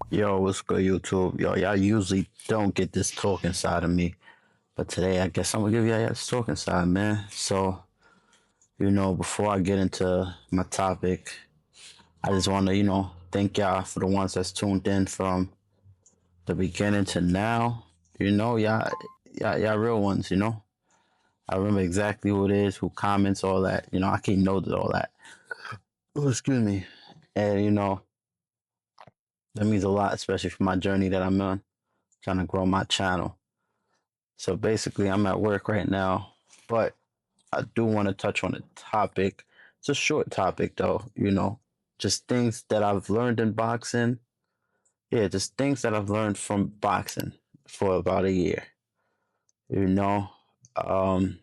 Yo, what's good, YouTube? Yo, y'all usually don't get this talking side of me, but today I guess I'm gonna give y'all this talking side, man. So, before I get into my topic, I just want to, thank y'all for the ones that's tuned in from the beginning to now. Y'all real ones, I remember exactly who it is, who comments, all that. I keep note of all that. Oh, excuse me. And, that means a lot, especially for my journey that I'm on, trying to grow my channel. So basically, I'm at work right now, but I do want to touch on a topic. It's a short topic, though, just things that I've learned in boxing. Yeah, just things that I've learned from boxing for about a year, you know. Um,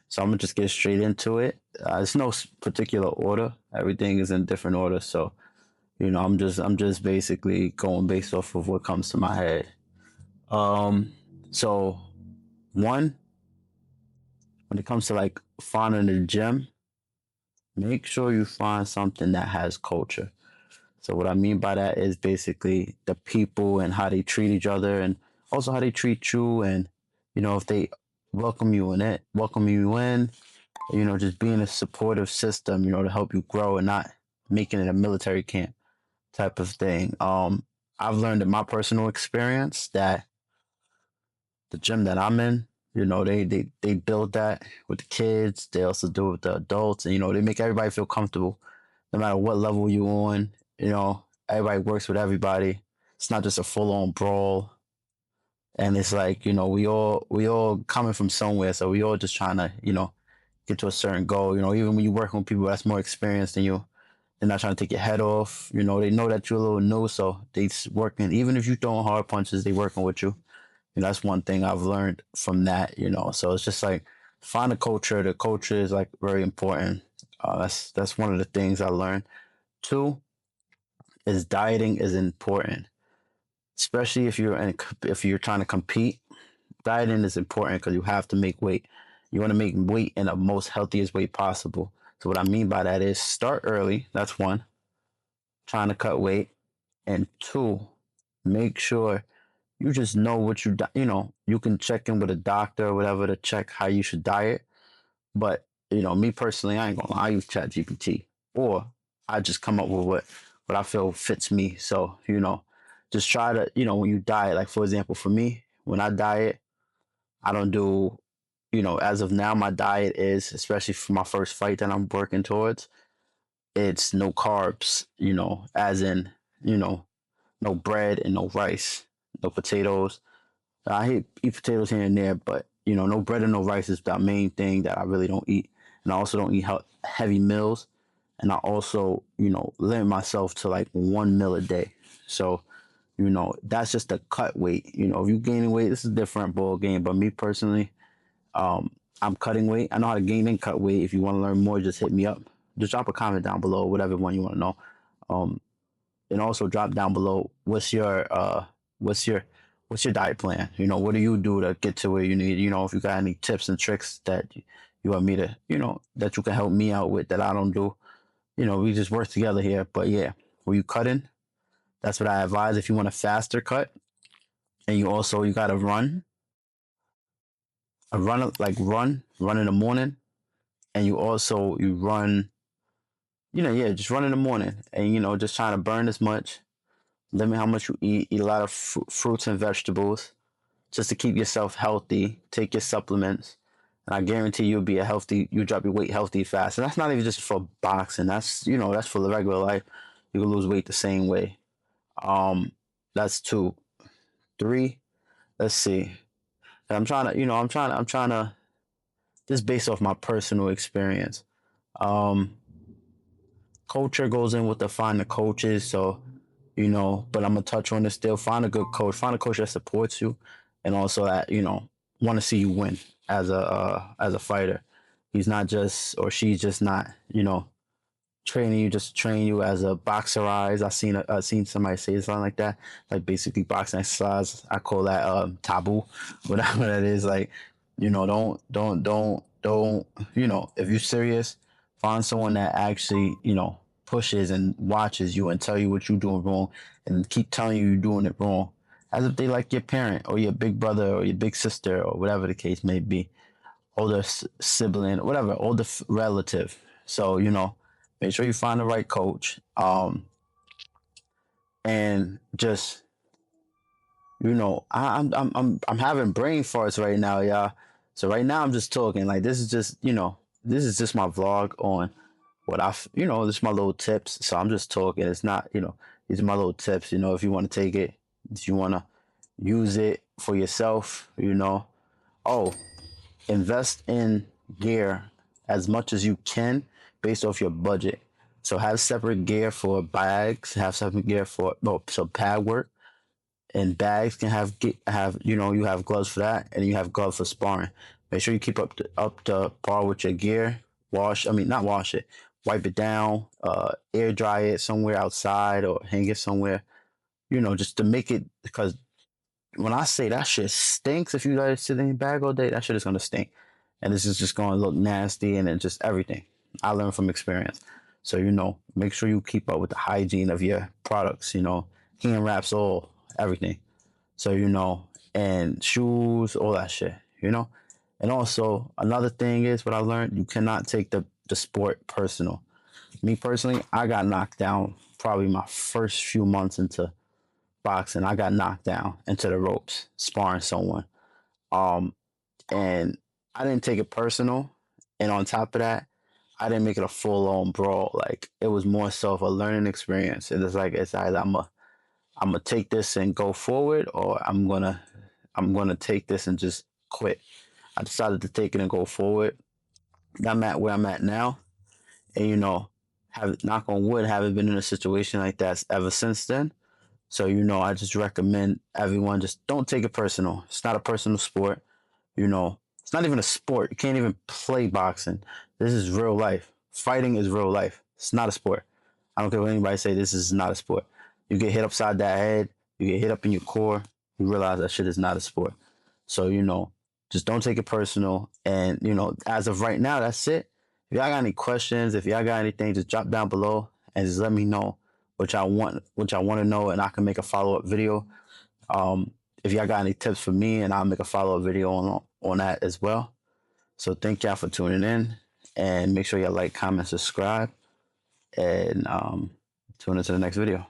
so I'm gonna just get straight into it. It's no particular order. Everything is in different order. So, I'm just basically going based off of what comes to my head. Um, so one, when it comes to like finding a gym, make sure you find something that has culture. So what I mean by that is basically the people and how they treat each other, and also how they treat you, and if they welcome you in, just being a supportive system, to help you grow and not making it a military camp type of thing. I've learned in my personal experience that the gym that I'm in, they build that with the kids. They also do it with the adults, and they make everybody feel comfortable, no matter what level you on. Everybody works with everybody. It's not just a full on brawl, and it's like we all coming from somewhere, so we all just trying to get to a certain goal. Even when you're working with people that's more experienced than you, they're not trying to take your head off. They know that you're a little new, so they working. Even if you throwing hard punches, they working with you. That's one thing I've learned from that. So it's just like find a culture. The culture is like very important. That's one of the things I learned. Two is dieting is important, especially if you're trying to compete. Dieting is important because you have to make weight. You want to make weight in the most healthiest way possible. So what I mean by that is start early. That's one, trying to cut weight, and two, make sure you just know what you can check in with a doctor or whatever to check how you should diet. But me personally, I ain't gonna lie, I use Chat GPT, or I just come up with what I feel fits me. So just try to when you diet, like for example, for me, when I diet, I don't do as of now, my diet is, especially for my first fight that I'm working towards, it's no carbs. As in you know no bread and no rice, no potatoes. Eat potatoes here and there, but no bread and no rice is the main thing that I really don't eat. And I also don't eat heavy meals. And I also, limit myself to like one meal a day. So, that's just the cut weight. If you gaining weight, this is a different ball game. But me personally, I'm cutting weight. I know how to gain and cut weight. If you want to learn more, just hit me up. Just drop a comment down below, whatever one you want to know. Um, and also drop down below what's your what's your diet plan. What do you do to get to where you need? If you got any tips and tricks that you want me to, that you can help me out with that I don't do. We just work together here. But yeah, when you cutting, that's what I advise. If you want a faster cut, and you gotta run in the morning, and you run, yeah, just run in the morning, and just trying to burn as much. Limit how much you eat. Eat a lot of fruits and vegetables just to keep yourself healthy. Take your supplements, and I guarantee you'll drop your weight healthy fast. And that's not even just for boxing. That's for the regular life. You can lose weight the same way. Um, that's two. Three. Let's see. I'm trying to just based off my personal experience. Um, Culture goes in with the find the coaches. So but I'm gonna touch on this still. Find a good coach. Find a coach that supports you, and also that want to see you win as a fighter. He's not just or she's just not training you just to train you as a boxer eyes. I seen somebody say something like that, like basically boxing exercise. I call that taboo, whatever that is. Like don't if you're serious, find someone that actually pushes and watches you and tell you what you're doing wrong and keep telling you you're doing it wrong, as if they like your parent or your big brother or your big sister or whatever the case may be, older sibling, whatever, older relative. So make sure you find the right coach, and just I'm having brain farts right now, y'all. So right now I'm just talking like this is just this is just my vlog on what this is my little tips. So I'm just talking. It's not these are my little tips. If you want to take it, if you want to use it for yourself, oh, invest in gear as much as you can based off your budget. So have separate gear for bags, have separate gear for so pad work, and bags can have you have gloves for that, and you have gloves for sparring. Make sure you keep up to par with your gear. Not wash it, wipe it down, air dry it somewhere outside or hang it somewhere. Just to make it, because when I say that shit stinks, if you let it sit in your bag all day, that shit is gonna stink, and this is just gonna look nasty, and then just everything. I learned from experience, so make sure you keep up with the hygiene of your products. Hand wraps, all everything. So and shoes, all that shit. And also another thing is what I learned: you cannot take the sport personal. Me personally, I got knocked down probably my first few months into boxing. I got knocked down into the ropes sparring someone. Um, and I didn't take it personal. And on top of that, I didn't make it a full on brawl. Like it was more so of a learning experience. And it's either I'm gonna take this and go forward, or I'm gonna take this and just quit. I decided to take it and go forward. I'm at where I'm at now, and have knock on wood, haven't been in a situation like that ever since then. So I just recommend everyone just don't take it personal. It's not a personal sport. It's not even a sport. You can't even play boxing. This is real life. Fighting is real life. It's not a sport. I don't care what anybody say. This is not a sport. You get hit upside that head. You get hit up in your core. You realize that shit is not a sport. So just don't take it personal. And as of right now, that's it. If y'all got any questions, if y'all got anything, just drop down below and just let me know what y'all want to know, and I can make a follow up video. If y'all got any tips for me, and I'll make a follow up video on that as well. So thank y'all for tuning in, and make sure y'all like, comment, subscribe, and tune into the next video.